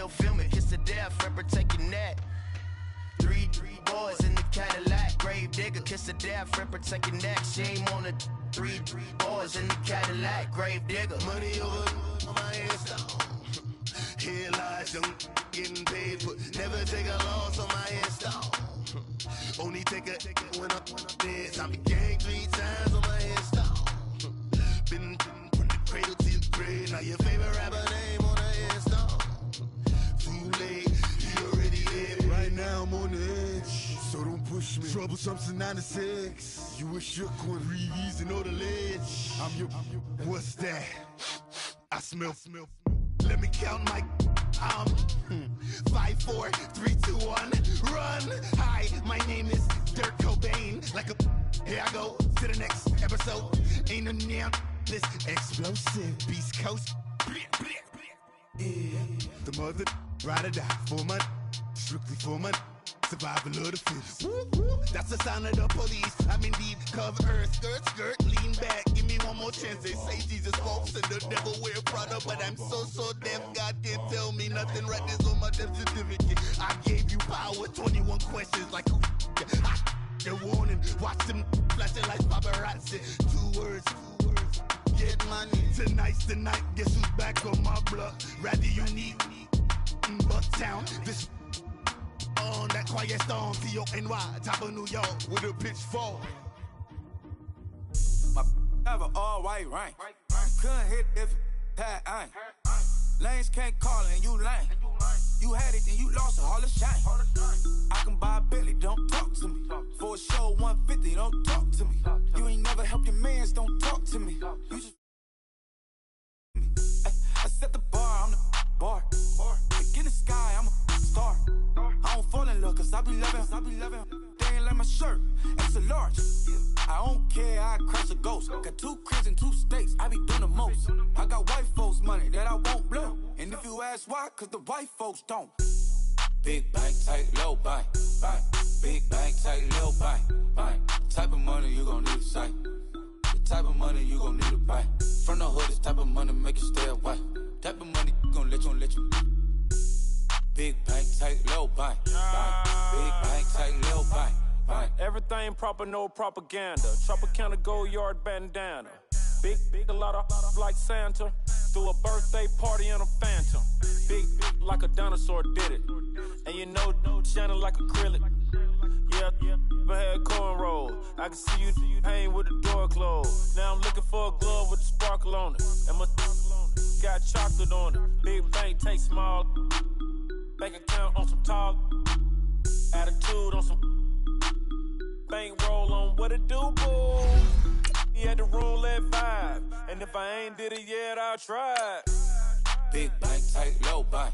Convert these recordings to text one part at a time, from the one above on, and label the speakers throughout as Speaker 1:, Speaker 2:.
Speaker 1: still film it. Kiss the death, rapper taking that. Three boys in the Cadillac. Grave digger, kiss the death, rapper taking that. Shame on the three boys in the Cadillac. Grave digger.
Speaker 2: Money over on my install. Here lies young getting paid, but never take a loss on my install. Only take a when I'm dead. I be gang 3 times on my install. Been from the cradle to the grave. Now your favorite rapper name on the install. Too late, he already dead. Right now I'm on the edge, so don't push me. Troublesome since 96. You wish you could breathe and know the ledge. I'm your. What's that? I smell. Let me count my. 5, 4, 3, 2, 1, run. Hi, my name is Dirk Cobain. Like a. Here I go to the next episode. Ain't no damn this explosive Beast Coast. Yeah. The mother ride or die for my. Strictly for my. Survival of the fittest. That's the sound of the police. I'm indeed cover earth, skirt, lean back. Give me one more chance. They say Jesus walks and the devil wear Prada, but I'm so deaf. God can't tell me nothing. Right there's on my death certificate. I gave you power. 21 questions like who? They're warning. Watch them flashing like paparazzi. 2 words. Get money. Tonight's the night. Guess who's back on my block? Rather unique. Bucktown. This. On that quiet storm, T-O-N-Y, top of New York, with a pitchfork.
Speaker 3: My have an all-white rank. Couldn't hit if it had ain't. Lanes can't call it and you lame. You had it and you lost it, all the shame. I can buy a Billy, don't talk to me. For a show 150, don't talk to me. You ain't never help your mans, don't talk to me. You just I set the bar, I'm the bar. Like in the sky, I'm a star. I don't fall in love cause I be loving. They ain't like my shirt, it's a large. I don't care, I crush a ghost. Got 2 cribs in 2 states, I be doing the most. I got white folks money that I won't blow. And if you ask why, cause the white folks don't. Big bank, tight, low bank. Big bank, tight, low bank. Type of money you gon' need a sight. The type of money you gon' need to buy. From the hood, this type of money make you stay away. Type of money gon' let you. Big bank, tight, low bank. Big bank, tight, low bank.
Speaker 4: Everything proper, no propaganda. Tropicana gold yard bandana. Big, a lot of like Santa. Threw a birthday party in a phantom. Big like a dinosaur did it. And you know, shining like acrylic. Yeah, I had cornrow. I can see you hang with the door closed. Now I'm looking for a glove with a sparkle on it. And my got chocolate on it. Big bank, take small. Bank account on some tall. Attitude on some. Bankroll on what it do, boo. He had the roulette vibe. And if I ain't did it yet, I'll try.
Speaker 3: Big bank, tight, low bank.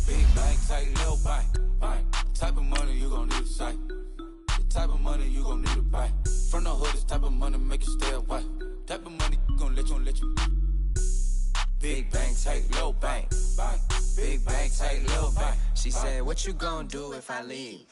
Speaker 3: Big bank, tight, low bank. Type of money you gon' need a sight. The type of money you gon' need to buy. From the hood, this type of money make you stay away. Type of money gon' let you. Big bank, tight, low bank. Big bank, tight, low bank.
Speaker 5: She said, what you gon' do if I leave?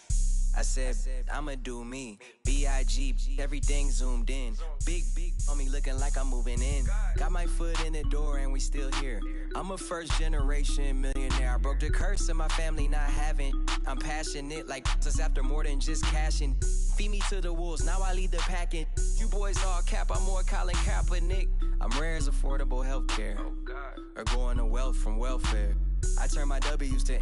Speaker 5: I said, I'ma do me. B.I.G. Everything zoomed in. Big on me looking like I'm moving in. Got my foot in the door and we still here. I'm a first generation millionaire. I broke the curse of my family not having. I'm passionate like us after more than just cashing. Feed me to the wolves, now I lead the packing. You boys all cap, I'm more Colin Kaepernick. I'm rare as affordable healthcare. Or going to wealth from welfare. I turn my W's to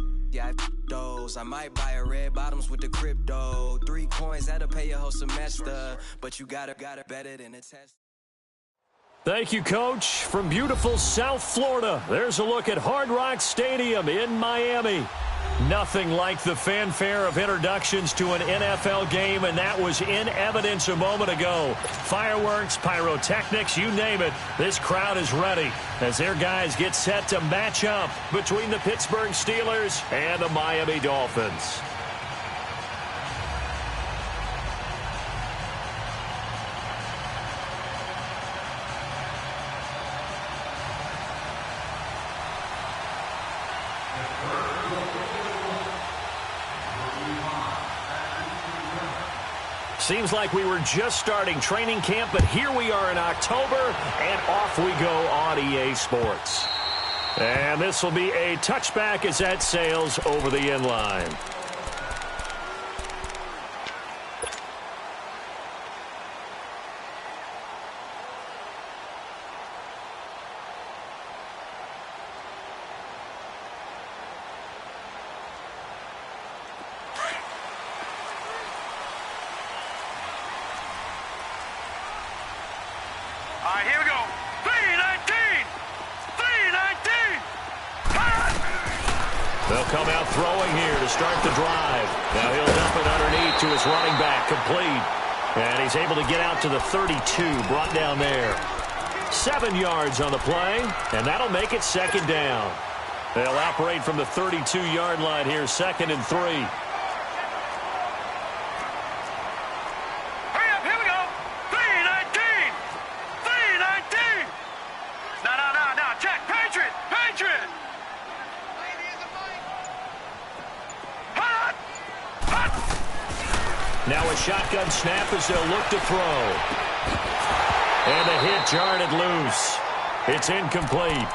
Speaker 5: those. I might buy a red bottoms with the crypto. 3 coins, that'll pay your whole semester. But you gotta better than a test.
Speaker 6: Thank you, Coach. From beautiful South Florida, there's a look at Hard Rock Stadium in Miami. Nothing like the fanfare of introductions to an NFL game, and that was in evidence a moment ago. Fireworks, pyrotechnics, you name it. This crowd is ready as their guys get set to match up between the Pittsburgh Steelers and the Miami Dolphins. Seems like we were just starting training camp, but here we are in October, and off we go on EA Sports. And this will be a touchback as that sails over the end line.
Speaker 7: All right, here we go. 319! 319!
Speaker 6: They'll come out throwing here to start the drive. Now he'll dump it underneath to his running back, complete. And he's able to get out to the 32, brought down there. 7 yards on the play, and that'll make it second down. They'll operate from the 32-yard line here, 2nd and 3. Now a shotgun snap as they'll look to throw. And the hit jarred it loose. It's incomplete.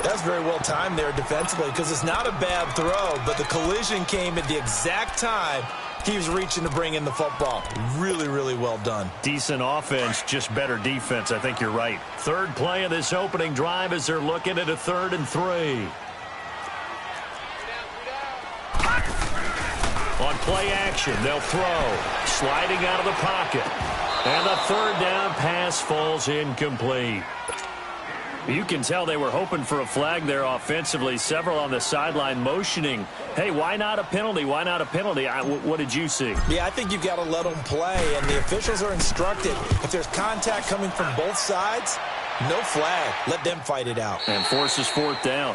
Speaker 8: That's very well timed there defensively because it's not a bad throw, but the collision came at the exact time he was reaching to bring in the football. Really, really well done.
Speaker 6: Decent offense, just better defense. I think you're right. Third play of this opening drive as they're looking at a 3rd and 3. On play action, they'll throw. Sliding out of the pocket. And the 3rd down pass falls incomplete. You can tell they were hoping for a flag there offensively. Several on the sideline motioning. Hey, why not a penalty? Why not a penalty? What did you see?
Speaker 8: Yeah, I think you got to let them play, and the officials are instructed. If there's contact coming from both sides, no flag. Let them fight it out.
Speaker 6: And forces 4th down.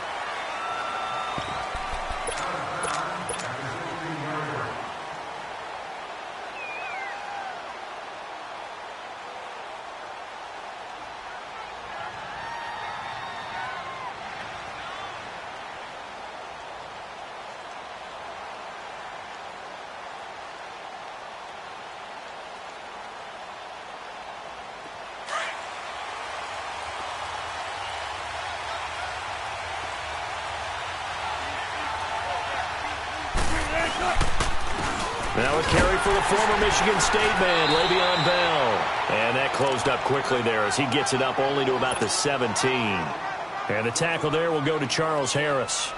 Speaker 6: Now a carry for the former Michigan State man, Le'Veon Bell. And that closed up quickly there as he gets it up only to about the 17. And the tackle there will go to Charles Harris.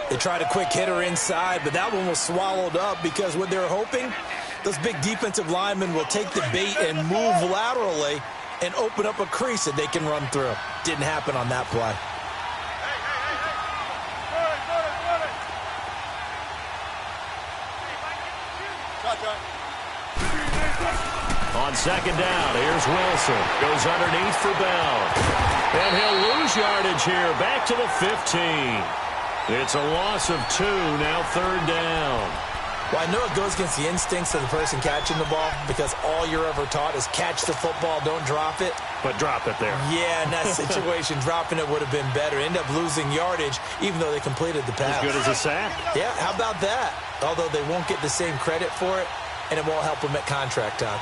Speaker 8: They tried a quick hitter inside, but that one was swallowed up because what they're hoping, those big defensive linemen will take the bait and move laterally and open up a crease that they can run through. Didn't happen on that play.
Speaker 6: On 2nd down, here's Wilson. Goes underneath for Bell. And he'll lose yardage here. Back to the 15. It's a loss of 2, now 3rd down.
Speaker 8: Well, I know it goes against the instincts of the person catching the ball because all you're ever taught is catch the football, don't drop it.
Speaker 6: But drop it there.
Speaker 8: Yeah, in that situation, dropping it would have been better. End up losing yardage, even though they completed the pass.
Speaker 6: As good as a sack.
Speaker 8: Yeah, how about that? Although they won't get the same credit for it, and it won't help them at contract time.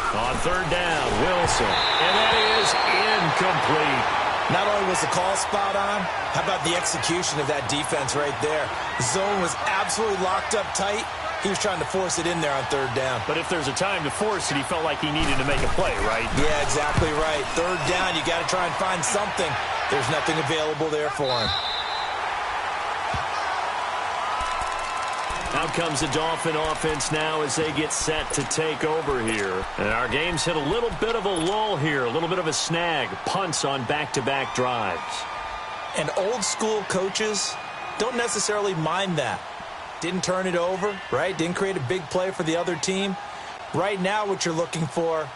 Speaker 6: On 3rd down, Wilson. And that is incomplete.
Speaker 8: Not only was the call spot on, how about the execution of that defense right there? The zone was absolutely locked up tight. He was trying to force it in there on 3rd down.
Speaker 6: But if there's a time to force it, he felt like he needed to make a play, right?
Speaker 8: Yeah, exactly right. 3rd down, you got to try and find something. There's nothing available there for him.
Speaker 6: Out comes the Dolphin offense now as they get set to take over here. And our game's hit a little bit of a lull here, a little bit of a snag. Punts on back-to-back drives.
Speaker 8: And old school coaches don't necessarily mind that. Didn't turn it over, right? Didn't create a big play for the other team. Right now what you're looking for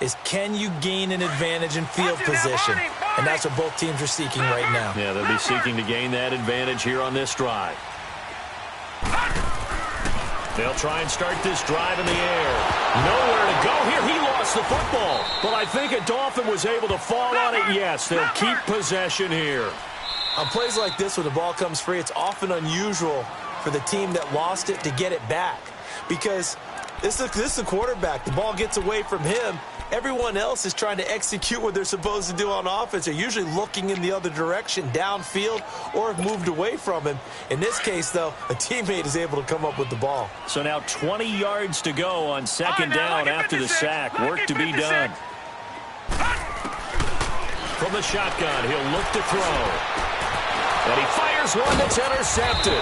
Speaker 8: is can you gain an advantage in field position? And that's what both teams are seeking right now.
Speaker 6: Yeah, they'll be seeking to gain that advantage here on this drive. They'll try and start this drive in the air. Nowhere to go here. He lost the football. But I think a Dolphin was able to fall on it. Yes, they'll keep possession here.
Speaker 8: On plays like this, when the ball comes free, it's often unusual for the team that lost it to get it back. Because this is a quarterback. The ball gets away from him. Everyone else is trying to execute what they're supposed to do on offense. They're usually looking in the other direction, downfield, or have moved away from him. In this case, though, a teammate is able to come up with the ball.
Speaker 6: So now 20 yards to go on second down after the sack. Work to be done. From the shotgun, he'll look to throw. And he fires one that's intercepted.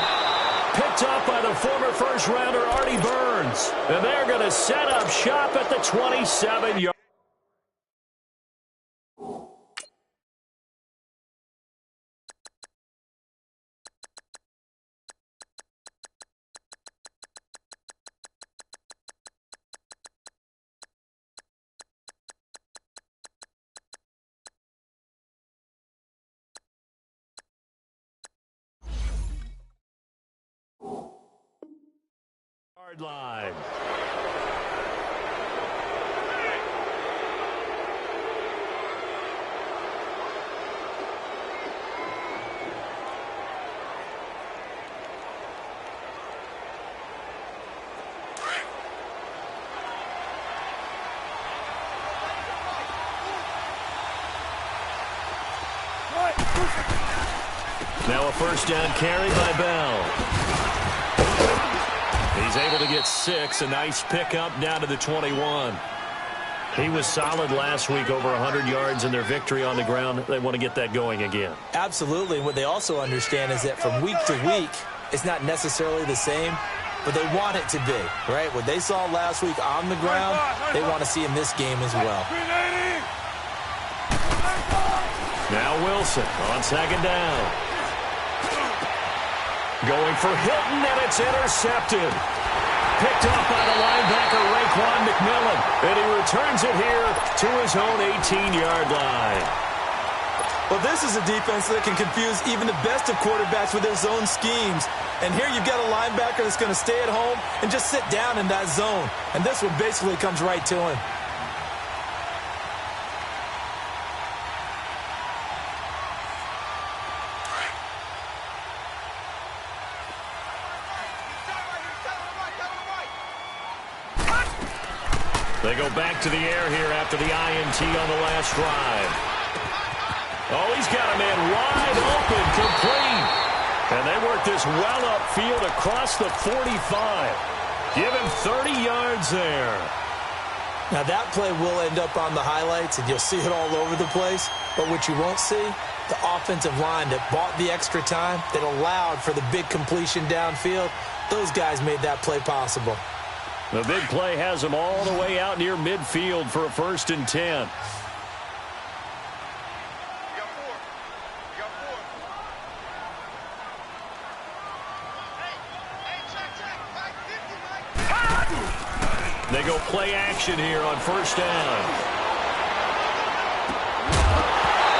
Speaker 6: Picked up by the former first-rounder Artie Burns. And they're going to set up shop at the 27-yard. Line. Now a first down carry by Bell. He's able to get 6. A nice pickup down to the 21. He was solid last week, over 100 yards in their victory on the ground. They want to get that going again.
Speaker 8: Absolutely. What they also understand is that from week to week, it's not necessarily the same, but they want it to be, right? What they saw last week on the ground, they want to see in this game as well.
Speaker 6: Now Wilson on second down. Going for Hilton, and it's intercepted. Picked up by the linebacker, Raekwon McMillan. And he returns it here to his own 18-yard line.
Speaker 8: Well, this is a defense that can confuse even the best of quarterbacks with their zone schemes. And here you've got a linebacker that's going to stay at home and just sit down in that zone. And this one basically comes right to him.
Speaker 6: They go back to the air here after the INT on the last drive. Oh, he's got a man wide open, complete. And they work this well upfield across the 45. Give him 30 yards there.
Speaker 8: Now that play will end up on the highlights, and you'll see it all over the place. But what you won't see, the offensive line that bought the extra time, that allowed for the big completion downfield, those guys made that play possible.
Speaker 6: The big play has them all the way out near midfield for a 1st and 10. They go play action here on first down.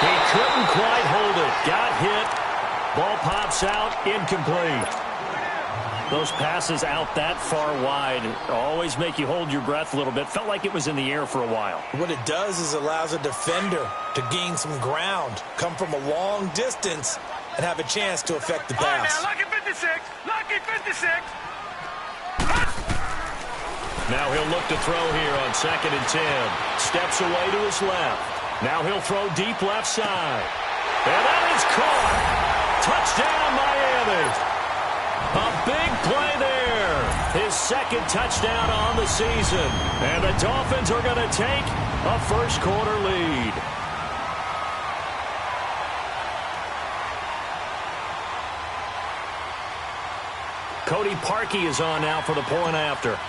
Speaker 6: He couldn't quite hold it. Got hit. Ball pops out. Incomplete. Those passes out that far wide always make you hold your breath a little bit. Felt like it was in the air for a while.
Speaker 8: What it does is allows a defender to gain some ground, come from a long distance, and have a chance to affect the pass.
Speaker 7: Lucky 56. Lucky 56.
Speaker 6: Now he'll look to throw here on 2nd and 10. Steps away to his left. Now he'll throw deep left side. And that is caught. Touchdown, Miami. A big play there. His 2nd touchdown on the season. And the Dolphins are going to take a first-quarter lead. Cody Parkey is on now for the point after.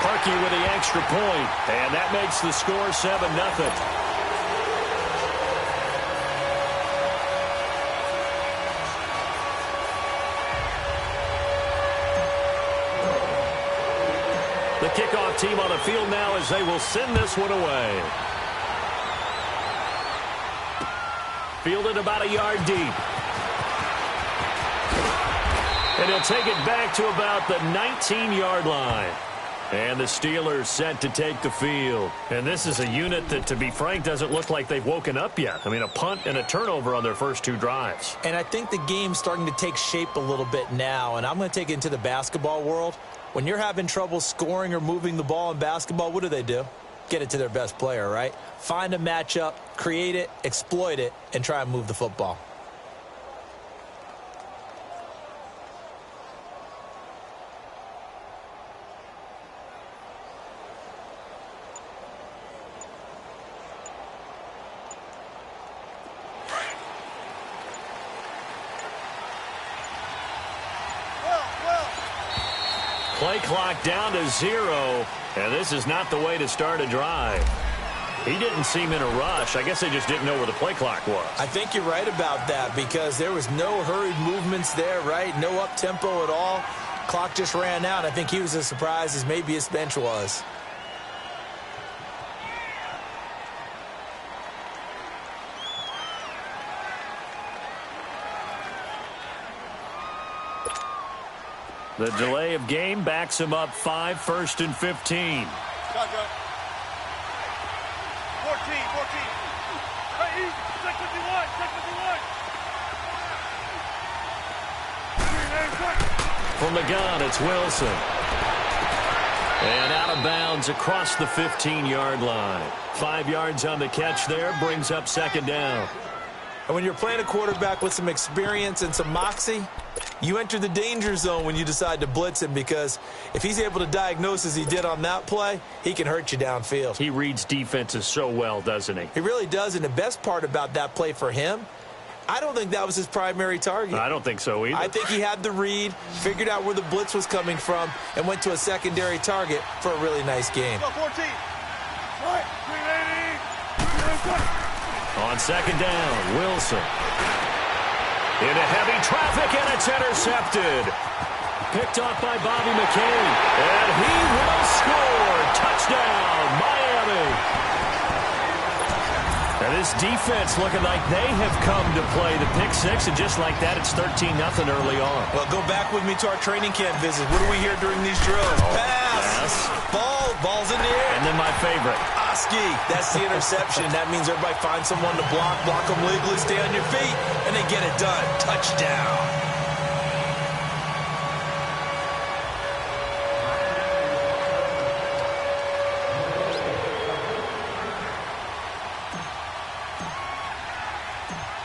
Speaker 6: Parkey with the extra point, and that makes the score 7-0. The kickoff team on the field now as they will send this one away. Fielded about a yard deep. And he'll take it back to about the 19-yard line. And the Steelers set to take the field. And this is a unit that, to be frank, doesn't look like they've woken up yet. I mean, a punt and a turnover on their first 2 drives.
Speaker 8: And I think the game's starting to take shape a little bit now. And I'm going to take it into the basketball world. When you're having trouble scoring or moving the ball in basketball, what do? Get it to their best player, right? Find a matchup, create it, exploit it, and try and move the football.
Speaker 6: Play clock down to 0, and this is not the way to start a drive. He didn't seem in a rush. I guess they just didn't know where the play clock was.
Speaker 8: I think you're right about that because there was no hurried movements there, right? No up-tempo at all. Clock just ran out. I think he was as surprised as maybe his bench was.
Speaker 6: The delay of game backs him up 5, 1st and 15.
Speaker 7: 14. Hey, easy. Check 51.
Speaker 6: From the gun, it's Wilson. And out of bounds across the 15-yard line. 5 yards on the catch there, brings up 2nd down.
Speaker 8: And when you're playing a quarterback with some experience and some moxie, you enter the danger zone when you decide to blitz him because if he's able to diagnose as he did on that play, he can hurt you downfield.
Speaker 6: He reads defenses so well, doesn't he?
Speaker 8: He really does, and the best part about that play for him, I don't think that was his primary target.
Speaker 6: I don't think so either.
Speaker 8: I think he had the read, figured out where the blitz was coming from, and went to a secondary target for a really nice game.
Speaker 7: 14. Right. 380.
Speaker 6: On 2nd down, Wilson. Into heavy traffic, and it's intercepted. Picked off by Bobby McCain. And he will score. Touchdown, Miami. And this defense looking like they have come to play the pick 6, and just like that, it's 13-0 early on.
Speaker 8: Well, go back with me to our training camp visit. What do we hear during these drills? Pass. Ball's in the air.
Speaker 6: And then my favorite.
Speaker 8: Oski. That's the interception. That means everybody finds someone to block them legally, stay on your feet, and they get it done. Touchdown.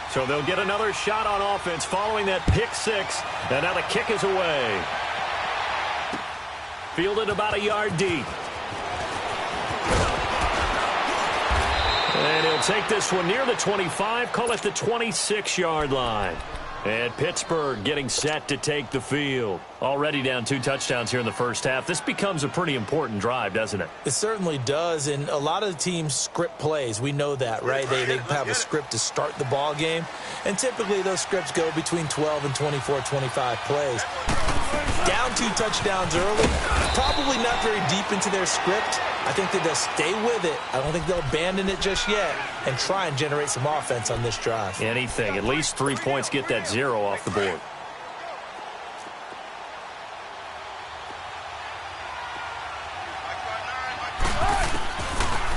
Speaker 6: So they'll get another shot on offense following that pick 6. And now the kick is away. Fielded about a yard deep. And he'll take this one near the 25, call it the 26-yard line. And Pittsburgh getting set to take the field. Already down 2 touchdowns here in the first half. This becomes a pretty important drive, doesn't it?
Speaker 8: It certainly does, and a lot of the teams script plays. We know that, right? They have a script to start the ball game, and typically those scripts go between 12 and 24, 25 plays. Down 2 touchdowns early, probably not very deep into their script. I think that they'll stay with it. I don't think they'll abandon it just yet and try and generate some offense on this drive.
Speaker 6: Anything. At least 3 points, get that 0 off the board.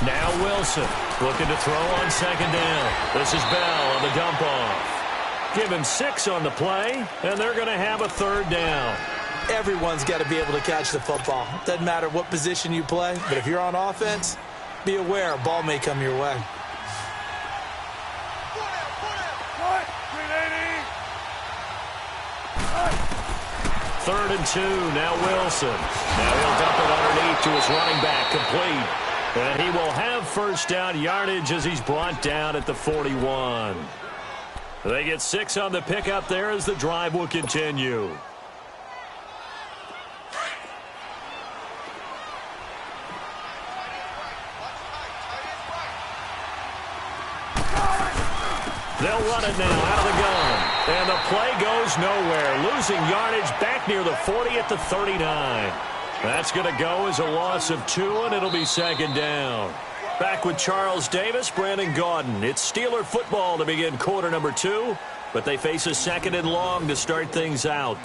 Speaker 6: Now Wilson looking to throw on 2nd down. This is Bell on the dump off. Give him 6 on the play, and they're going to have a 3rd down.
Speaker 8: Everyone's got to be able to catch the football. Doesn't matter what position you play, but if you're on offense, be aware a ball may come your way.
Speaker 6: Third and 2, now Wilson. Now he'll dump it underneath to his running back, complete. And he will have 1st down yardage as he's brought down at the 41. They get 6 on the pickup there as the drive will continue. They'll run it now out of the gun. And the play goes nowhere. Losing yardage back near the 40 at the 39. That's going to go as a loss of 2, and it'll be 2nd down. Back with Charles Davis, Brandon Gaudin. It's Steeler football to begin quarter number 2, but they face a 2nd and long to start things out.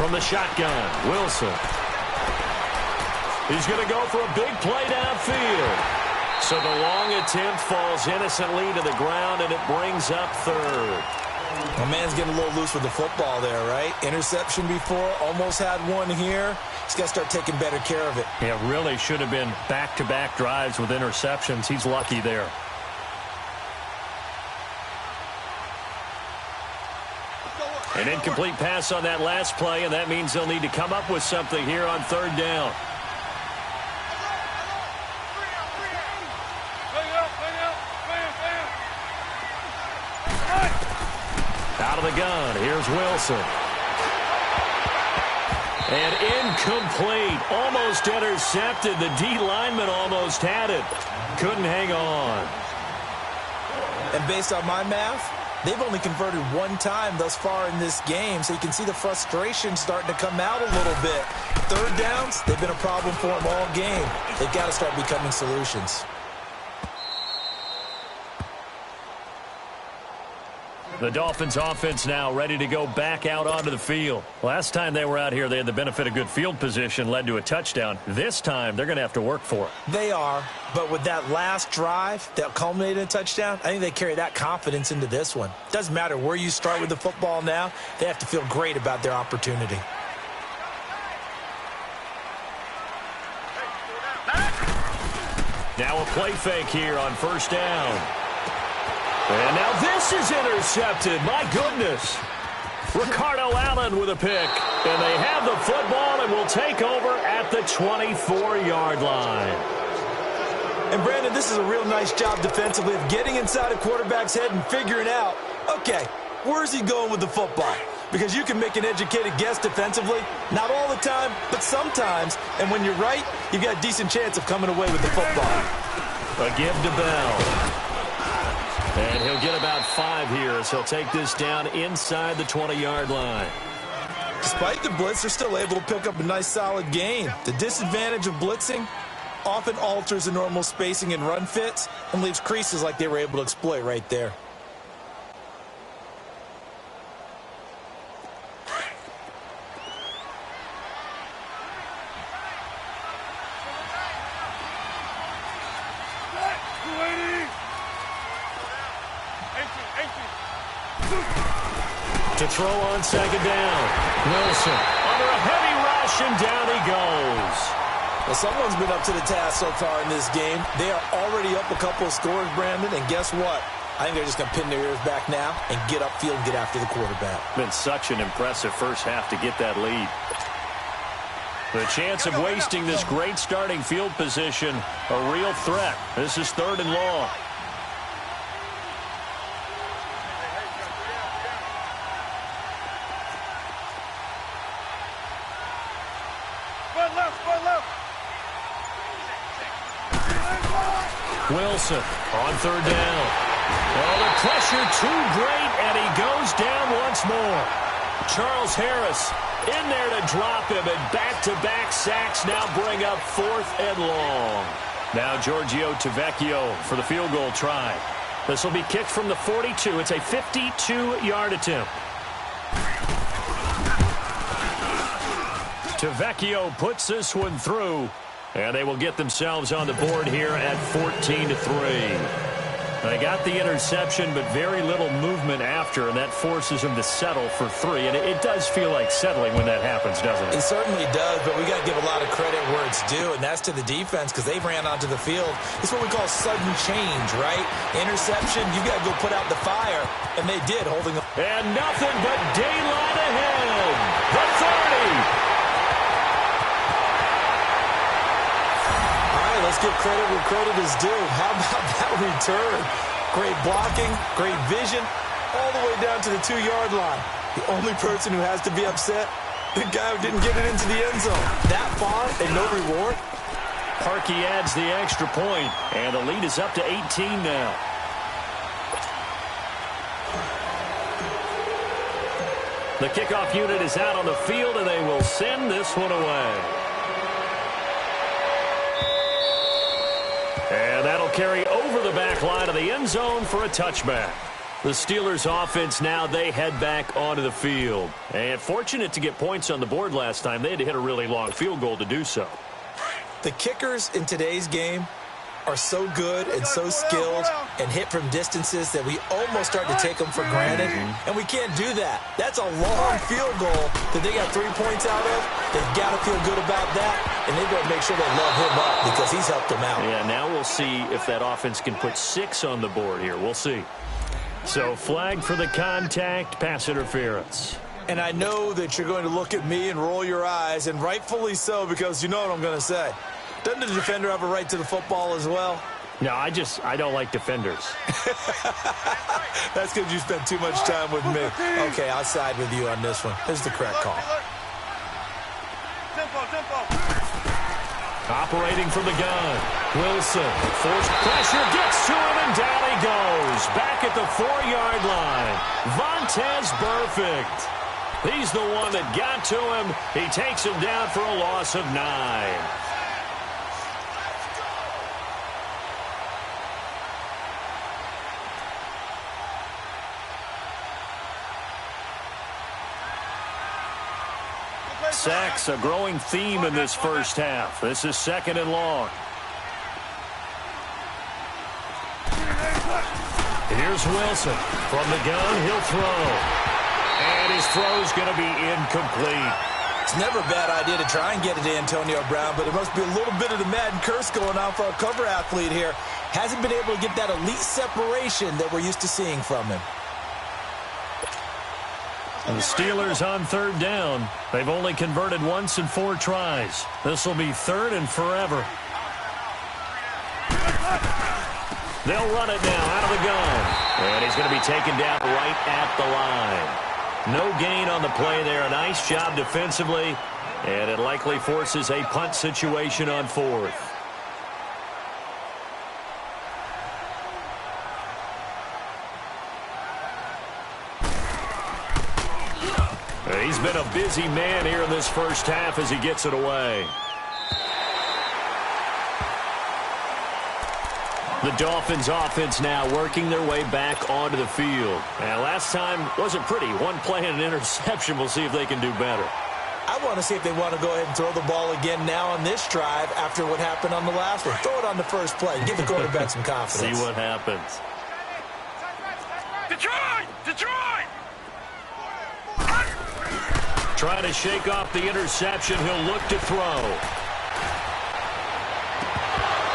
Speaker 6: from the shotgun. Wilson. He's going to go for a big play downfield. So the long attempt falls innocently to the ground, and it brings up third.
Speaker 8: My man's getting a little loose with the football there, right? Interception before, almost had one here. He's got to start taking better care of it.
Speaker 6: Yeah, really should have been back-to-back drives with interceptions. He's lucky there. An incomplete pass on that last play, and that means they'll need to come up with something here on third down. Out of the gun, here's Wilson. And incomplete, almost intercepted. The D lineman almost had it. Couldn't hang on.
Speaker 8: And based on my math, they've only converted one time thus far in this game, so you can see the frustration starting to come out a little bit. Third downs, they've been a problem for them all game. They've got to start becoming solutions.
Speaker 6: The Dolphins offense now ready to go back out onto the field. Last time they were out here, they had the benefit of good field position, led to a touchdown. This time, they're going to have to work for it.
Speaker 8: They are, but with that last drive that culminated in a touchdown, I think they carry that confidence into this one. Doesn't matter where you start with the football now, they have to feel great about their opportunity.
Speaker 6: Now a play fake here on first down. And now this is intercepted. My goodness. Ricardo Allen with a pick. And they have the football and will take over at the 24-yard line.
Speaker 8: And, Brandon, this is a real nice job defensively of getting inside a quarterback's head and figuring out, okay, where's he going with the football? Because you can make an educated guess defensively. Not all the time, but sometimes. And when you're right, you've got a decent chance of coming away with the football.
Speaker 6: A give to Bell. And he'll get about 5 here as he'll take this down inside the 20-yard line.
Speaker 8: Despite the blitz, they're still able to pick up a nice, solid gain. The disadvantage of blitzing often alters the normal spacing and run fits and leaves creases like they were able to exploit right there.
Speaker 6: To throw on second down. Wilson under a heavy rush, and down he goes.
Speaker 8: Well, someone's been up to the task so far in this game. They are already up a couple of scores, Brandon, and guess what? I think they're just going to pin their ears back now and get upfield and get after the quarterback.
Speaker 6: Been such an impressive first half to get that lead. The chance of wasting this great starting field position, a real threat. This is 3rd and long. Wilson on 3rd down. Oh, the pressure too great, and he goes down once more. Charles Harris in there to drop him, and back-to-back sacks now bring up 4th and long. Now Giorgio Tavecchio for the field goal try. This will be kicked from the 42. It's a 52-yard attempt. Tavecchio puts this one through. And they will get themselves on the board here at 14-3. They got the interception, but very little movement after, and that forces them to settle for 3. And it does feel like settling when that happens, doesn't it?
Speaker 8: It certainly does, but we got to give a lot of credit where it's due, and that's to the defense because they ran onto the field. It's what we call sudden change, right? Interception, you got to go put out the fire, and they did, holding them.
Speaker 6: And nothing but daylight ahead. The 30.
Speaker 8: Let's give credit where credit is due. How about that return? Great blocking, great vision, all the way down to the 2-yard line. The only person who has to be upset, the guy who didn't get it into the end zone. That far and no reward.
Speaker 6: Parkey adds the extra point, and the lead is up to 18 now. The kickoff unit is out on the field, and they will send this one away. And that'll carry over the back line of the end zone for a touchback. The Steelers offense now, they head back onto the field. And fortunate to get points on the board last time. They had to hit a really long field goal to do so.
Speaker 8: The kickers in today's game are so good and so skilled and hit from distances that we almost start to take them for granted. And we can't do that. That's a long field goal that they got 3 points out of. They've got to feel good about that, and they've got to make sure they love him up because he's helped them out.
Speaker 6: Yeah, now we'll see if that offense can put 6 on the board here. We'll see. So flag for the contact, pass interference.
Speaker 8: And I know that you're going to look at me and roll your eyes, and rightfully so, because you know what I'm going to say. Doesn't the defender have a right to the football as well?
Speaker 6: No, I don't like defenders.
Speaker 8: That's because you spent too much time with me. Okay, I'll side with you on this one. This is the correct call.
Speaker 6: Operating from the gun. Wilson, forced pressure, gets to him, and down he goes. Back at the 4-yard line. Vontaze Burfict. He's the one that got to him. He takes him down for a loss of 9. Sacks, a growing theme in this first half. This is 2nd and long. Here's Wilson. From the gun, he'll throw. And his throw's going to be incomplete.
Speaker 8: It's never a bad idea to try and get it to Antonio Brown, but there must be a little bit of the Madden curse going on for our cover athlete here. Hasn't been able to get that elite separation that we're used to seeing from him.
Speaker 6: And the Steelers on 3rd down. They've only converted once in 4 tries. This will be 3rd and forever. They'll run it now out of the gun. And he's going to be taken down right at the line. No gain on the play there. A nice job defensively. And it likely forces a punt situation on 4th. He's been a busy man here in this first half as he gets it away. The Dolphins offense now working their way back onto the field. And last time wasn't pretty. One play and an interception. We'll see if they can do better.
Speaker 8: I want to see if they want to go ahead and throw the ball again now on this drive after what happened on the last one. Throw it on the first play. Give the quarterback some confidence.
Speaker 6: See what happens.
Speaker 7: Detroit! Detroit!
Speaker 6: Trying to shake off the interception. He'll look to throw.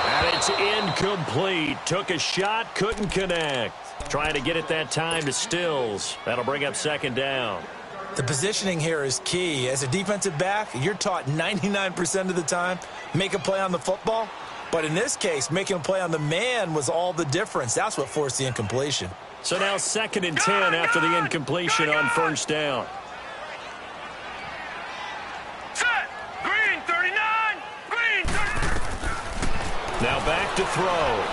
Speaker 6: And it's incomplete. Took a shot, couldn't connect. Trying to get it that time to Stills. That'll bring up 2nd down.
Speaker 8: The positioning here is key. As a defensive back, you're taught 99% of the time, make a play on the football. But in this case, making a play on the man was all the difference. That's what forced the incompletion.
Speaker 6: So now 2nd and 10 after the incompletion on 1st down. Now back to throw.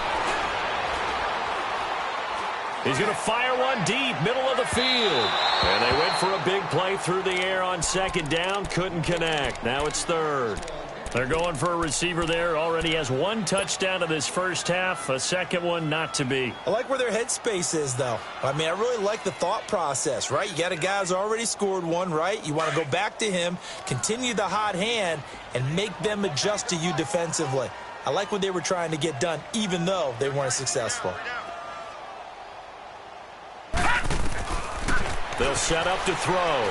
Speaker 6: He's going to fire one deep, middle of the field. And they went for a big play through the air on 2nd down. Couldn't connect. Now it's 3rd. They're going for a receiver there. Already has 1 touchdown in this first half. A second one not to be.
Speaker 8: I like where their headspace is, though. I mean, I really like the thought process, right? You got a guy who's already scored 1, right? You want to go back to him, continue the hot hand, and make them adjust to you defensively. I like what they were trying to get done, even though they weren't successful.
Speaker 6: They'll set up to throw.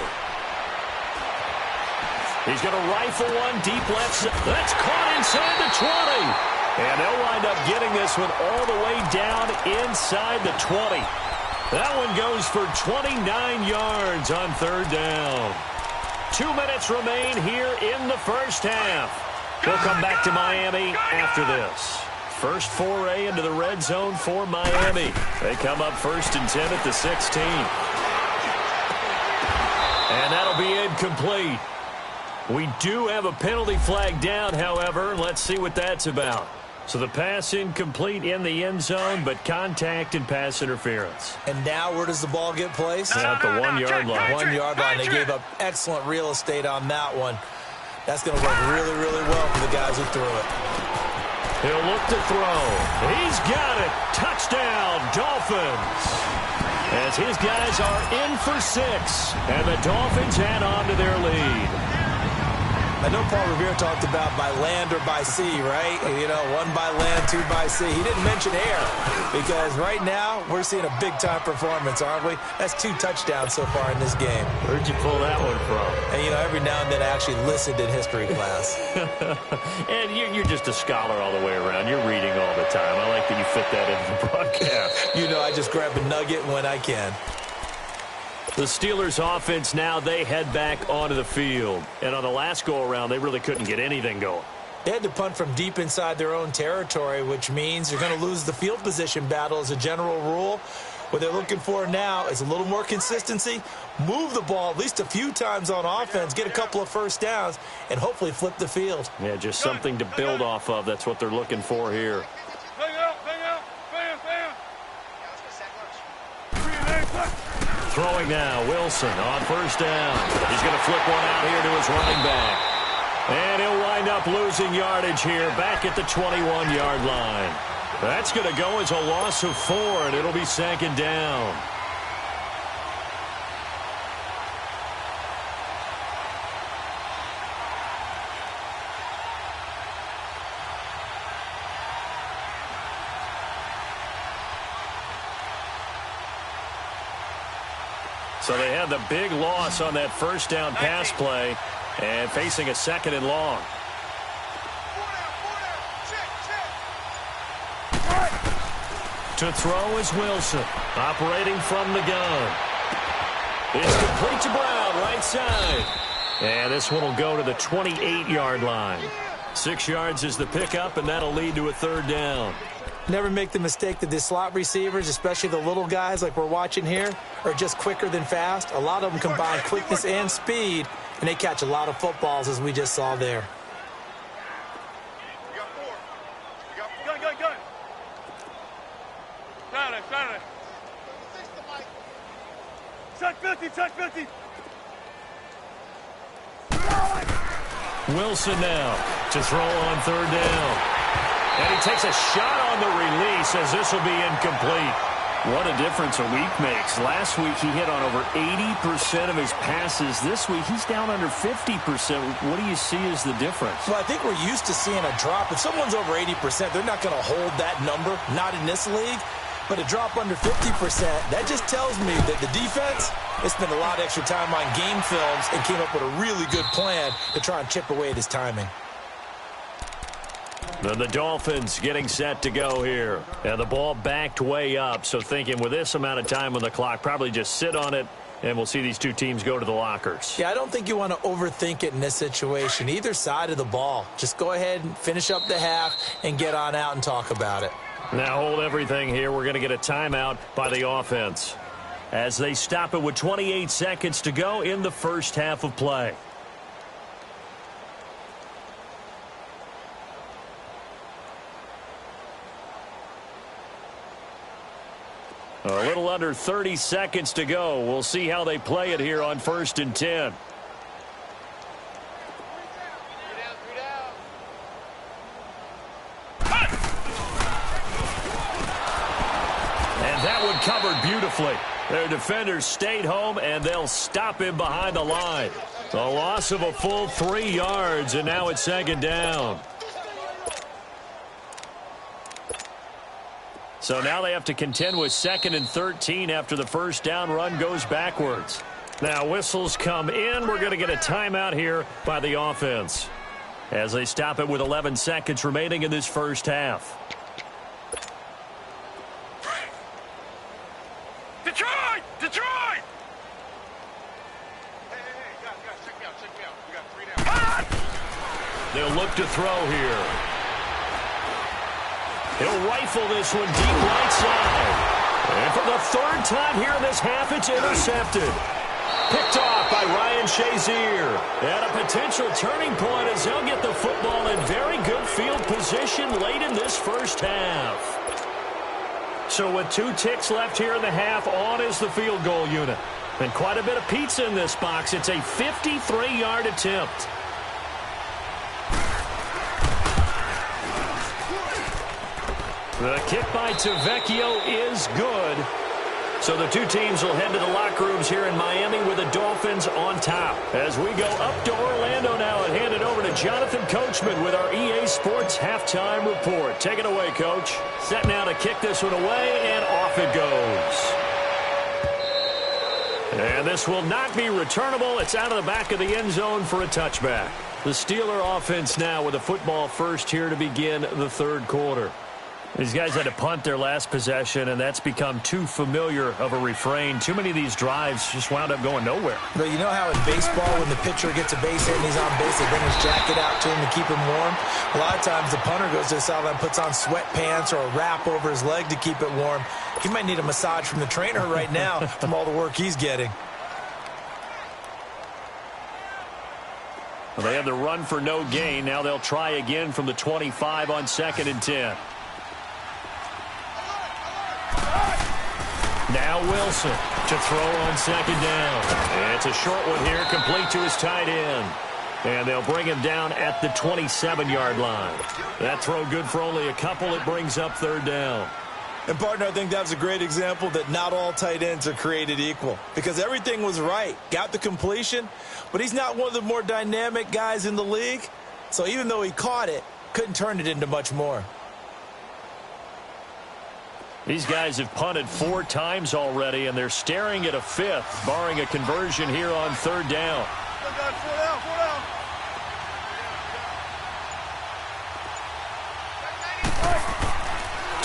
Speaker 6: He's going to rifle one deep left side. That's caught inside the 20. And they'll wind up getting this one all the way down inside the 20. That one goes for 29 yards on 3rd down. 2 minutes remain here in the first half. We'll come back to Miami after this. First foray into the red zone for Miami. They come up 1st and 10 at the 16. And that'll be incomplete. We do have a penalty flag down, however. Let's see what that's about. So the pass incomplete in the end zone, but contact and pass interference.
Speaker 8: And now where does the ball get placed?
Speaker 6: At the 1-yard line.
Speaker 8: 1-yard line. They gave up excellent real estate on that one. That's going to work really, really well for the guys who threw it.
Speaker 6: He'll look to throw. He's got it. Touchdown, Dolphins. as his guys are in for 6. And the Dolphins add on to their lead.
Speaker 8: I know Paul Revere talked about by land or by sea, right? You know, 1 by land, 2 by sea. He didn't mention air because right now we're seeing a big-time performance, aren't we? That's 2 touchdowns so far in this game.
Speaker 6: Where'd you pull that one from?
Speaker 8: And, you know, every now and then I actually listened in history class.
Speaker 6: And you're just a scholar all the way around. You're reading all the time. I like that you fit that into the broadcast.
Speaker 8: You know, I just grab a nugget when I can.
Speaker 6: The Steelers offense now, they head back onto the field. And on the last go-around, they really couldn't get anything going.
Speaker 8: They had to punt from deep inside their own territory, which means you're going to lose the field position battle as a general rule. What they're looking for now is a little more consistency, move the ball at least a few times on offense, get a couple of first downs, and hopefully flip the field.
Speaker 6: Yeah, just something to build off of. That's what they're looking for here. Throwing now, Wilson on first down. He's going to flip one out here to his running back. And he'll wind up losing yardage here back at the 21-yard line. That's going to go as a loss of 4, and it'll be 2nd down. So they had the big loss on that first down pass play and facing a 2nd and long. To throw is Wilson, operating from the gun. It's complete to Brown, right side. And this one will go to the 28-yard line. 6 yards is the pickup, and that'll lead to a 3rd down.
Speaker 8: Never make the mistake that the slot receivers, especially the little guys like we're watching here, are just quicker than fast. A lot of them combine quickness and speed, and they catch a lot of footballs, as we just saw there.
Speaker 7: Check 50.
Speaker 6: Wilson now to throw on 3rd down. And he takes a shot on the release as this will be incomplete.
Speaker 4: What a difference a week makes. Last week he hit on over 80% of his passes. This week he's down under 50%. What do you see as the difference?
Speaker 8: Well, I think we're used to seeing a drop. If someone's over 80%, they're not going to hold that number, not in this league. But a drop under 50%, that just tells me that the defense has spent a lot of extra time on game films and came up with a really good plan to try and chip away at his timing.
Speaker 6: Then the Dolphins getting set to go here. And the ball backed way up, so thinking with this amount of time on the clock, probably just sit on it, and we'll see these two teams go to the lockers.
Speaker 8: Yeah, I don't think you want to overthink it in this situation. Either side of the ball. Just go ahead and finish up the half and get on out and talk about it.
Speaker 6: Now hold everything here. We're going to get a timeout by the offense as they stop it with 28 seconds to go in the first half of play. A little under 30 seconds to go. We'll see how they play it here on 1st and 10. Covered beautifully. Their defenders stayed home, and they'll stop him behind the line. A loss of a full 3 yards, and now it's 2nd down. So now they have to contend with 2nd and 13 after the first down run goes backwards. Now whistles come in. We're going to get a timeout here by the offense as they stop it with 11 seconds remaining in this first half.
Speaker 7: Detroit! Hey, guys, check me out. We got 3 down.
Speaker 6: They'll look to throw here. He'll rifle this one deep right side. And for the 3rd time here in this half, it's intercepted. Picked off by Ryan Shazier. And a potential turning point as they'll get the football in very good field position late in this first half. So with 2 ticks left here in the half, on is the field goal unit. And quite a bit of pizza in this box. It's a 53-yard attempt. The kick by Tavecchio is good. So the two teams will head to the locker rooms here in Miami with the Dolphins on top. As we go up to Orlando now and hand it over to Jonathan Coachman with our EA Sports Halftime Report. Take it away, Coach. Set now to kick this one away, and off it goes. And this will not be returnable. It's out of the back of the end zone for a touchback. The Steeler offense now with a football first here to begin the third quarter. These guys had to punt their last possession, and that's become too familiar of a refrain. Too many of these drives just wound up going nowhere.
Speaker 8: But you know how in baseball, when the pitcher gets a base hit and he's on base, they bring his jacket out to him to keep him warm? A lot of times the punter goes to the sideline, puts on sweatpants or a wrap over his leg to keep it warm. He might need a massage from the trainer right now from all the work he's getting.
Speaker 6: Well, they have the run for no gain. Now they'll try again from the 25 on 2nd and 10. Now Wilson to throw on 2nd down. And it's a short one here, complete to his tight end. And they'll bring him down at the 27-yard line. That throw good for only a couple. It brings up 3rd down.
Speaker 8: And, partner, I think that's a great example that not all tight ends are created equal. Because everything was right. Got the completion, but he's not one of the more dynamic guys in the league. So even though he caught it, couldn't turn it into much more.
Speaker 6: These guys have punted 4 times already, and they're staring at a 5th, barring a conversion here on 3rd down.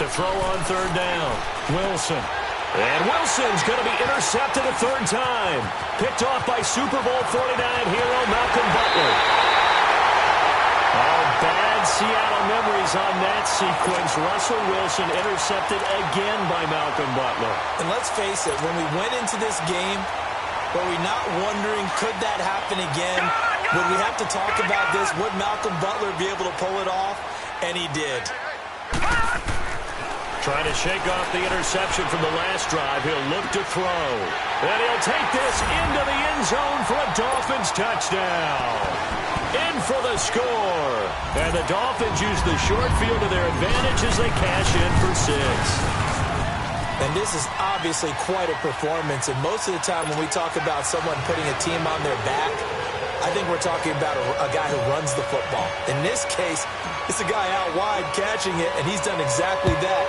Speaker 6: To throw on 3rd down, Wilson. And Wilson's going to be intercepted a 3rd time. Picked off by Super Bowl 49 hero Malcolm Butler. Oh, bad Seattle memories on that sequence. Russell Wilson intercepted again by Malcolm Butler.
Speaker 8: And let's face it, when we went into this game, were we not wondering, could that happen again? Would we have to talk about this? Would Malcolm Butler be able to pull it off? And he did.
Speaker 6: Trying to shake off the interception from the last drive. He'll look to throw. And he'll take this into the end zone for a Dolphins touchdown. In for the score. And the Dolphins use the short field to their advantage as they cash in for 6.
Speaker 8: And this is obviously quite a performance. And most of the time when we talk about someone putting a team on their back, I think we're talking about a guy who runs the football. In this case, it's a guy out wide catching it, and he's done exactly that,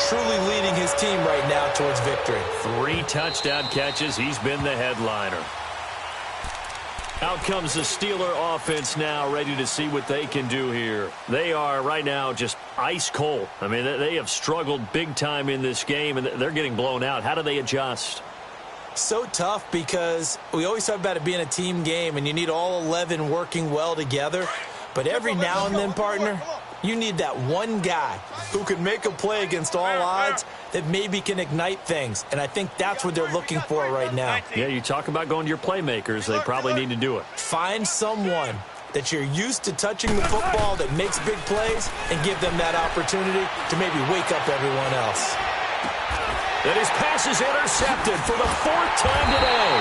Speaker 8: truly leading his team right now towards victory.
Speaker 6: 3 touchdown catches. He's been the headliner. Out comes the Steeler offense now, ready to see what they can do here. They are right now just ice cold. I mean, they have struggled big time in this game, and they're getting blown out. How do they adjust?
Speaker 8: So tough because we always talk about it being a team game, and you need all 11 working well together. But every now and then, partner, you need that one guy who can make a play against all odds that maybe can ignite things. And I think that's what they're looking for right now.
Speaker 6: Yeah, you talk about going to your playmakers. They probably need to do it.
Speaker 8: Find someone that you're used to touching the football that makes big plays and give them that opportunity to maybe wake up everyone else.
Speaker 6: And his pass is intercepted for the 4th time today.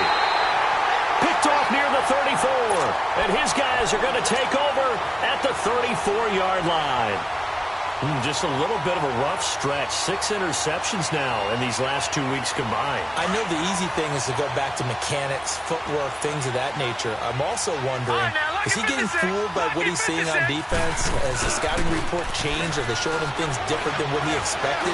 Speaker 6: Picked off near the 34. And his guys are going to take over at the 34-yard line. Just a little bit of a rough stretch. 6 interceptions now in these last 2 weeks combined.
Speaker 8: I know the easy thing is to go back to mechanics, footwork, things of that nature. I'm also wondering, is he getting fooled by what he's seeing on defense? Has the scouting report changed? Are they showing him things different than what he expected?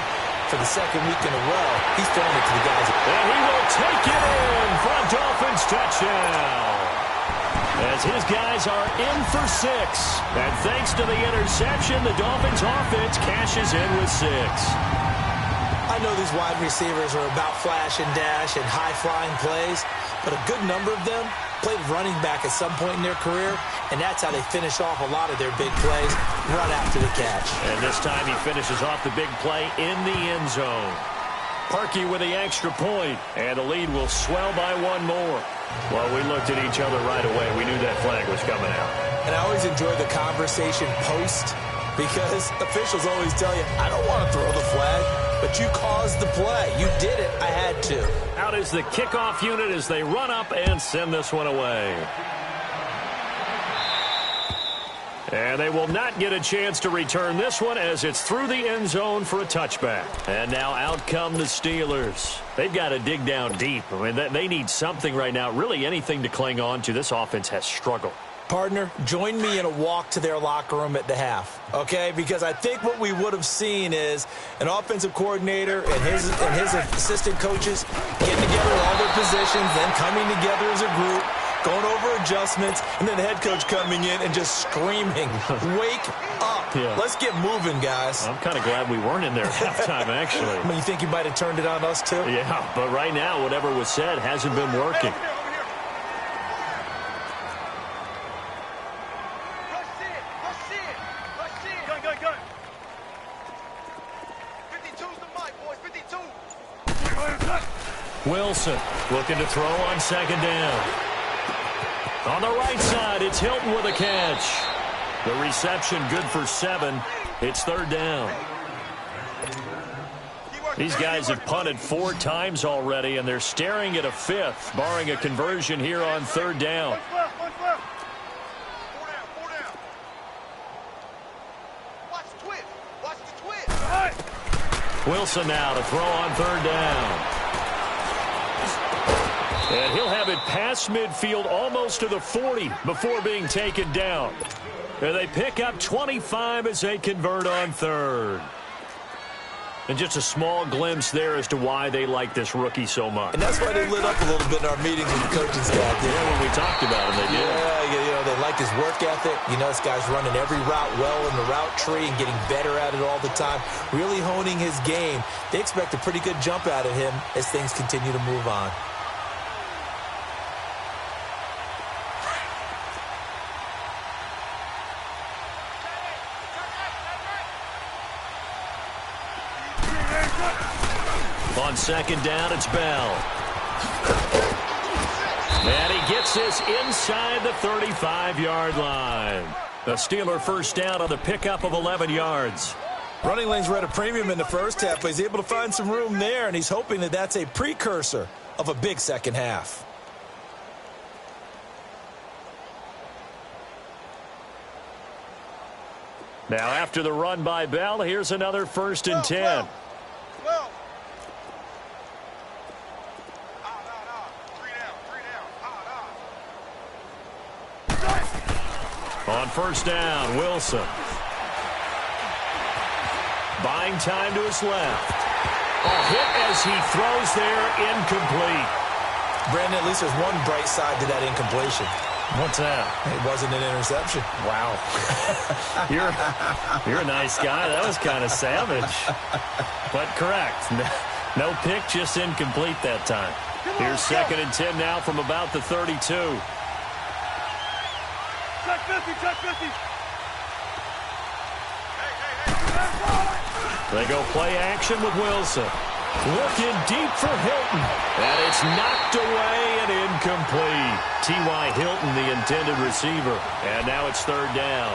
Speaker 8: For the 2nd week in a row, he's throwing it to the guys.
Speaker 6: And he will take it in for a Dolphins touchdown. As his guys are in for 6. And thanks to the interception, the Dolphins offense cashes in with 6.
Speaker 8: I know these wide receivers are about flash and dash and high-flying plays, but a good number of them played running back at some point in their career, and that's how they finish off a lot of their big plays, run after the catch.
Speaker 6: And this time he finishes off the big play in the end zone. Parkey with the extra point, and the lead will swell by 1 more. Well, we looked at each other right away. We knew that flag was coming out.
Speaker 8: And I always enjoy the conversation post, because officials always tell you, I don't want to throw the flag, but you caused the play. You did it. I had to.
Speaker 6: Out is the kickoff unit as they run up and send this one away. And they will not get a chance to return this one as it's through the end zone for a touchback. And now out come the Steelers. They've got to dig down deep. I mean, they need something right now, really anything to cling on to. This offense has struggled.
Speaker 8: Partner, join me in a walk to their locker room at the half, okay? Because I think what we would have seen is an offensive coordinator and his assistant coaches getting together all their positions, then coming together as a group, going over adjustments, and then the head coach coming in and just screaming, wake up. Yeah. Let's get moving, guys.
Speaker 6: I'm kind of glad we weren't in there at halftime, actually.
Speaker 8: I mean, you think you might have turned it on us, too?
Speaker 6: Yeah, but right now, whatever was said hasn't been working. Wilson looking to throw on second down. On the right side, it's Hilton with a catch. The reception good for 7. It's third down. These guys have punted 4 times already, and they're staring at a 5th, barring a conversion here on third down. Wilson now to throw on third down. And he'll have it past midfield almost to the 40 before being taken down. And they pick up 25 as they convert on third. And just a small glimpse there as to why they like this rookie so much.
Speaker 8: And that's why they lit up a little bit in our meetings with the coaching staff.
Speaker 6: Yeah, when we talked about him, they did.
Speaker 8: Yeah, they like his work ethic. You know, this guy's running every route well in the route tree and getting better at it all the time, really honing his game. They expect a pretty good jump out of him as things continue to move on.
Speaker 6: On second down, it's Bell. And he gets this inside the 35-yard line. The Steeler first down on the pickup of 11 yards.
Speaker 8: Running lanes were at a premium in the first half, but he's able to find some room there, and he's hoping that that's a precursor of a big second half.
Speaker 6: Now after the run by Bell, here's another 1st and 10. On first down, Wilson. Buying time to his left. A hit as he throws there, incomplete.
Speaker 8: Brandon, at least there's one bright side to that incompletion.
Speaker 6: What's that?
Speaker 8: It wasn't an interception.
Speaker 6: Wow. You're a nice guy. That was kind of savage. But correct. No pick, just incomplete that time. Here's 2nd and 10 now from about the 32.
Speaker 7: Check 50, check 50.
Speaker 6: They go play action with Wilson. Looking deep for Hilton. And it's knocked away and incomplete. T.Y. Hilton, the intended receiver. And now it's third down.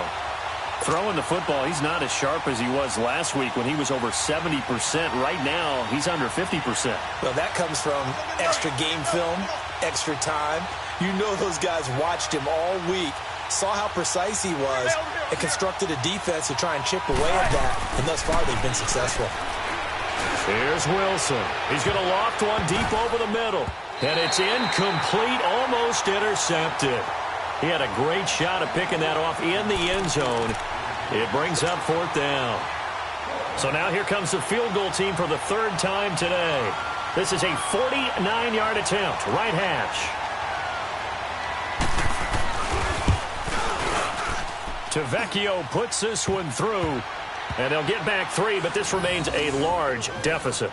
Speaker 6: Throwing the football, he's not as sharp as he was last week when he was over 70%. Right now, he's under 50%.
Speaker 8: Well, that comes from extra game film, extra time. You know those guys watched him all week, saw how precise he was, and constructed a defense to try and chip away at that. And thus far, they've been successful.
Speaker 6: Here's Wilson. He's going to loft one deep over the middle. And it's incomplete, almost intercepted. He had a great shot at picking that off in the end zone. It brings up 4th down. So now here comes the field goal team for the 3rd time today. This is a 49-yard attempt, right hash. Tavecchio puts this one through, and they'll get back 3, but this remains a large deficit.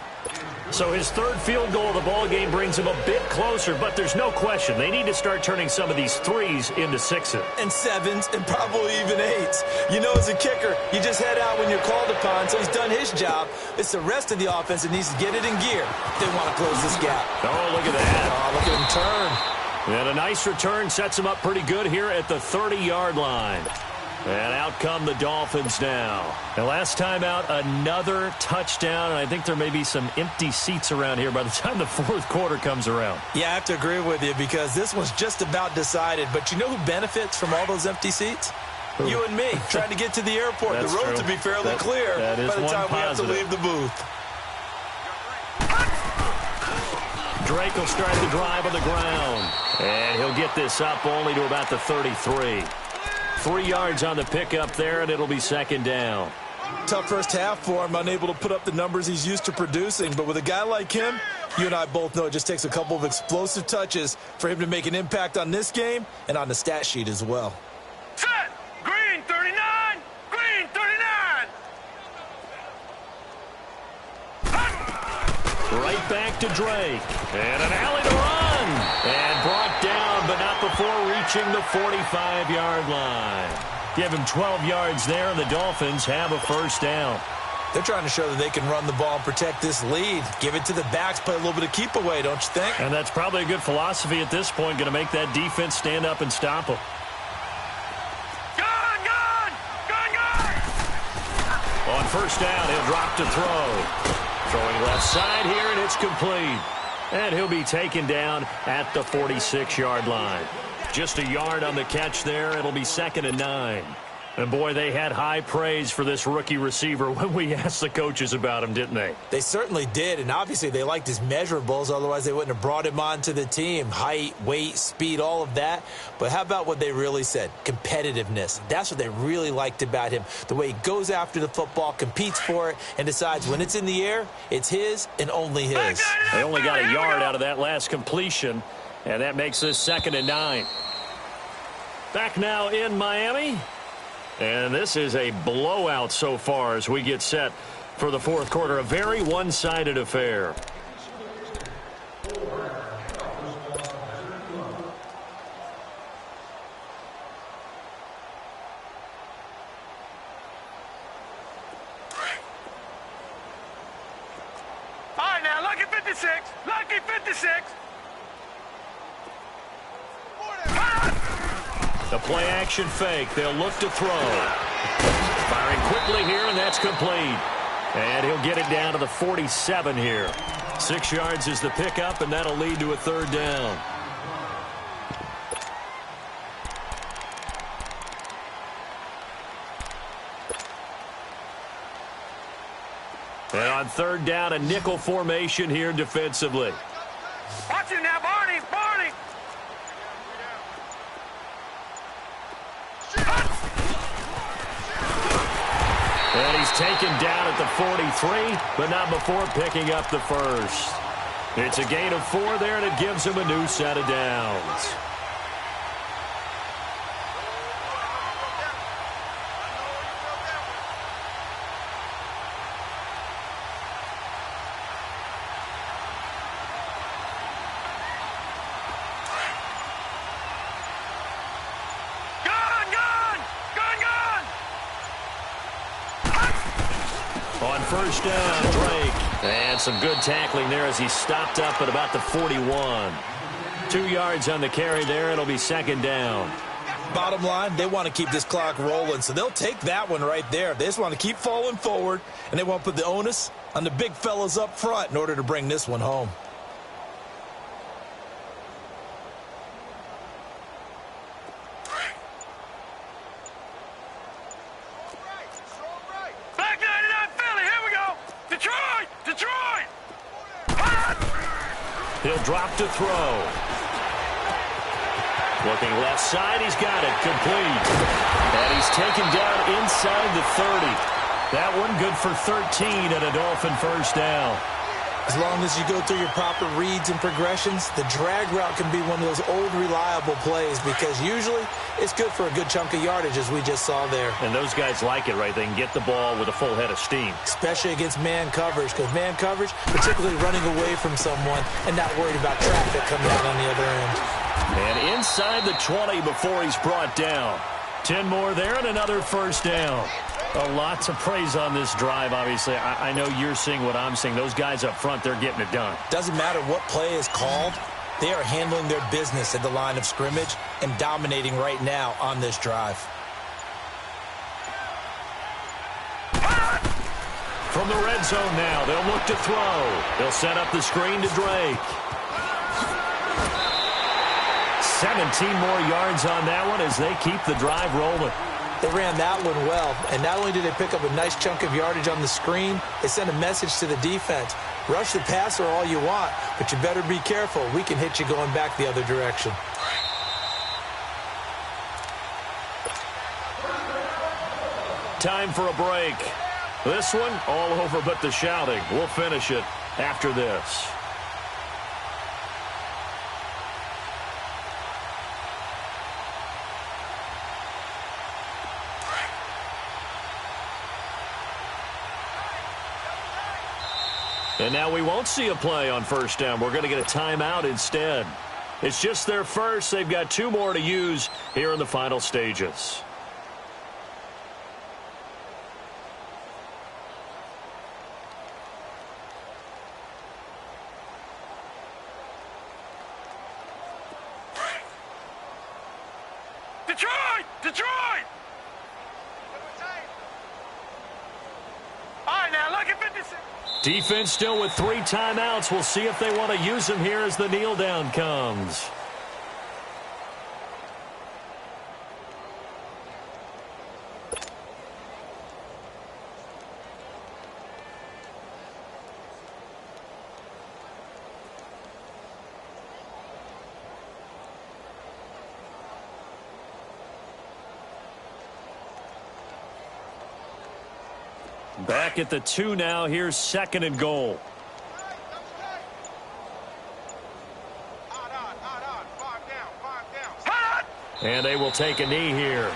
Speaker 6: So his 3rd field goal of the ball game brings him a bit closer, but there's no question they need to start turning some of these 3s into 6s.
Speaker 8: And 7s, and probably even 8s. You know, as a kicker, you just head out when you're called upon, so he's done his job. It's the rest of the offense that needs to get it in gear if they want to close this gap.
Speaker 6: Oh, look at that.
Speaker 8: Oh, look at him turn.
Speaker 6: And a nice return sets him up pretty good here at the 30-yard line. And out come the Dolphins now. And last time out, another touchdown, and I think there may be some empty seats around here by the time the 4th quarter comes around.
Speaker 8: Yeah, I have to agree with you because this one's just about decided. But you know who benefits from all those empty seats? You and me, trying to get to the airport. The road to be fairly clear
Speaker 6: by the time we have to leave
Speaker 8: the booth.
Speaker 6: Drake will start the drive on the ground. And he'll get this up only to about the 33. 3 yards on the pickup there, and it'll be second down.
Speaker 8: Tough first half for him, unable to put up the numbers he's used to producing. But with a guy like him, you and I both know it just takes a couple of explosive touches for him to make an impact on this game and on the stat sheet as well.
Speaker 7: Set! Green 39! Green 39!
Speaker 6: Right back to Drake. And an alley to run. And brought down, but not before reaching the 45-yard line. Give him 12 yards there, and the Dolphins have a first down.
Speaker 8: They're trying to show that they can run the ball and protect this lead. Give it to the backs, play a little bit of keep away, don't you think?
Speaker 6: And that's probably a good philosophy at this point, going to make that defense stand up and stop them.
Speaker 7: Gun! Gun! Gun! Gun!
Speaker 6: On first down, he'll drop to throw. Throwing left side here, and it's complete. And he'll be taken down at the 46-yard line. Just a yard on the catch there. It'll be 2nd and 9. And, boy, they had high praise for this rookie receiver when we asked the coaches about him, didn't they?
Speaker 8: They certainly did, and obviously they liked his measurables. Otherwise, they wouldn't have brought him onto the team. Height, weight, speed, all of that. But how about what they really said? Competitiveness. That's what they really liked about him. The way he goes after the football, competes for it, and decides when it's in the air, it's his and only his.
Speaker 6: They only got a yard out of that last completion, and that makes this 2nd and 9. Back now in Miami. And this is a blowout so far as we get set for the fourth quarter. A very one-sided affair.
Speaker 7: All right, now, lucky 56. Lucky 56.
Speaker 6: The play-action fake. They'll look to throw. Firing quickly here, and that's complete. And he'll get it down to the 47 here. 6 yards is the pickup, and that'll lead to a third down. And on third down, a nickel formation here defensively.
Speaker 7: Watch it now, Barney. Barney.
Speaker 6: And he's taken down at the 43, but not before picking up the first. It's a gain of 4 there, and it gives him a new set of downs. On first down, Drake. And some good tackling there as he stopped up at about the 41. 2 yards on the carry there. It'll be second down.
Speaker 8: Bottom line, they want to keep this clock rolling, so they'll take that one right there. They just want to keep falling forward, and they want to put the onus on the big fellas up front in order to bring this one home.
Speaker 6: He'll drop to throw. Looking left side, he's got it, complete. And he's taken down inside the 30. That one good for 13 and a Dolphin first down.
Speaker 8: As long as you go through your proper reads and progressions, the drag route can be one of those old reliable plays because usually it's good for a good chunk of yardage as we just saw there.
Speaker 6: And those guys like it, right? They can get the ball with a full head of steam.
Speaker 8: Especially against man coverage, because man coverage, particularly running away from someone and not worried about traffic coming out on the other end.
Speaker 6: And inside the 20 before he's brought down. 10 more there and another first down. Lots of praise on this drive, obviously. I know you're seeing what I'm seeing. Those guys up front, they're getting it done.
Speaker 8: Doesn't matter what play is called. They are handling their business at the line of scrimmage and dominating right now on this drive.
Speaker 6: From the red zone now, they'll look to throw. They'll set up the screen to Drake. 17 more yards on that one as they keep the drive rolling.
Speaker 8: They ran that one well, and not only did they pick up a nice chunk of yardage on the screen, they sent a message to the defense. Rush the passer all you want, but you better be careful. We can hit you going back the other direction.
Speaker 6: Time for a break. This one, all over but the shouting. We'll finish it after this. And now we won't see a play on first down. We're going to get a timeout instead. It's just their first. They've got 2 more to use here in the final stages.
Speaker 7: Detroit! Detroit! All right, now look at 56.
Speaker 6: Defense still with 3 timeouts. We'll see if they want to use them here as the kneel down comes. Back at the 2 now. Here's 2nd and goal. And they will take a knee here.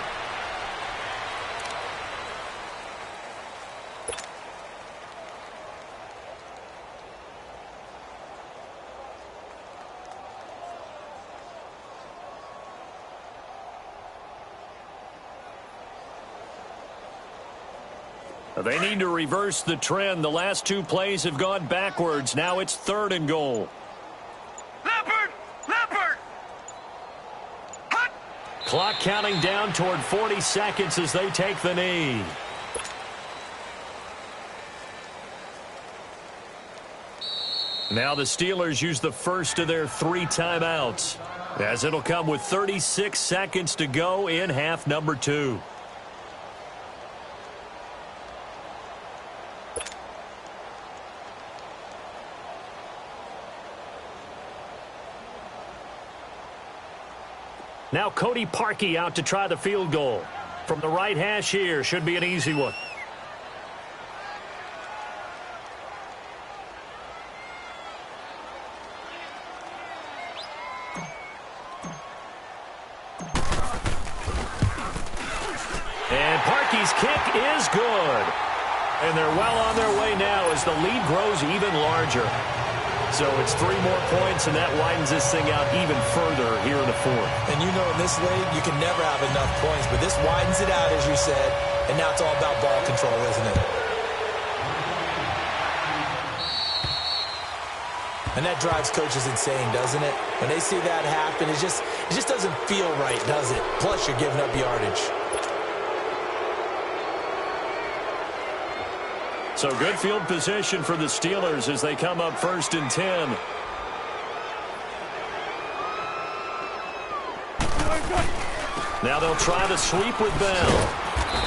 Speaker 6: They need to reverse the trend. The last 2 plays have gone backwards. Now it's 3rd and goal.
Speaker 7: Leopard! Leopard! Hut!
Speaker 6: Clock counting down toward 40 seconds as they take the knee. Now the Steelers use the first of their 3 timeouts, as it'll come with 36 seconds to go in half number 2. Now Cody Parkey out to try the field goal. From the right hash here, should be an easy one. And Parkey's kick is good. And they're well on their way now as the lead grows even larger. So it's 3 more points, and that widens this thing out even further here in the 4th.
Speaker 8: And you know in this league, you can never have enough points, but this widens it out, as you said, and now it's all about ball control, isn't it? And that drives coaches insane, doesn't it? When they see that happen, it just doesn't feel right, does it? Plus, you're giving up yardage.
Speaker 6: So good field position for the Steelers as they come up 1st and 10. Now they'll try the sweep with Bell.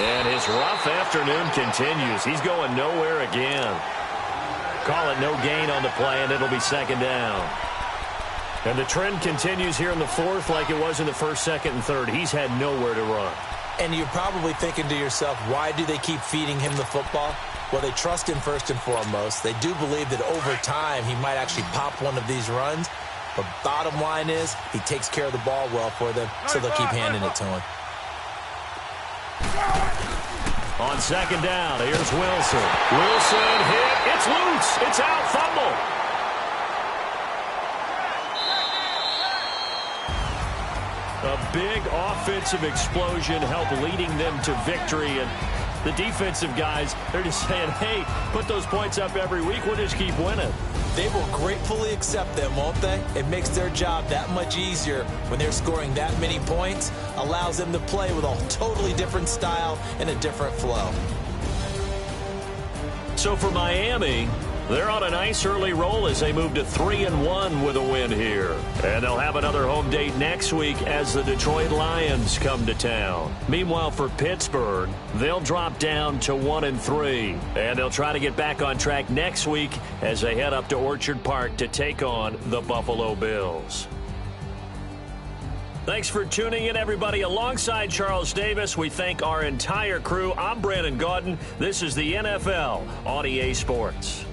Speaker 6: And his rough afternoon continues. He's going nowhere again. Call it no gain on the play, and it'll be 2nd down. And the trend continues here in the 4th like it was in the 1st, 2nd, and 3rd. He's had nowhere to run.
Speaker 8: And you're probably thinking to yourself, why do they keep feeding him the football? Well, they trust him first and foremost. They do believe that over time he might actually pop one of these runs. But bottom line is he takes care of the ball well for them, so they'll keep handing it to him.
Speaker 6: On 2nd down, here's Wilson. Wilson hit. It's loose. It's out. Fumble. A big offensive explosion helped leading them to victory. And the defensive guys, they're just saying, hey, put those points up every week. We'll just keep winning.
Speaker 8: They will gratefully accept them, won't they? It makes their job that much easier when they're scoring that many points. Allows them to play with a totally different style and a different flow.
Speaker 6: So for Miami, They're on a nice early roll as they move to 3-1 with a win here. And they'll have another home date next week as the Detroit Lions come to town. Meanwhile, for Pittsburgh, they'll drop down to 1-3. And they'll try to get back on track next week as they head up to Orchard Park to take on the Buffalo Bills. Thanks for tuning in, everybody. Alongside Charles Davis, we thank our entire crew. I'm Brandon Gaudin. This is the NFL on EA Sports.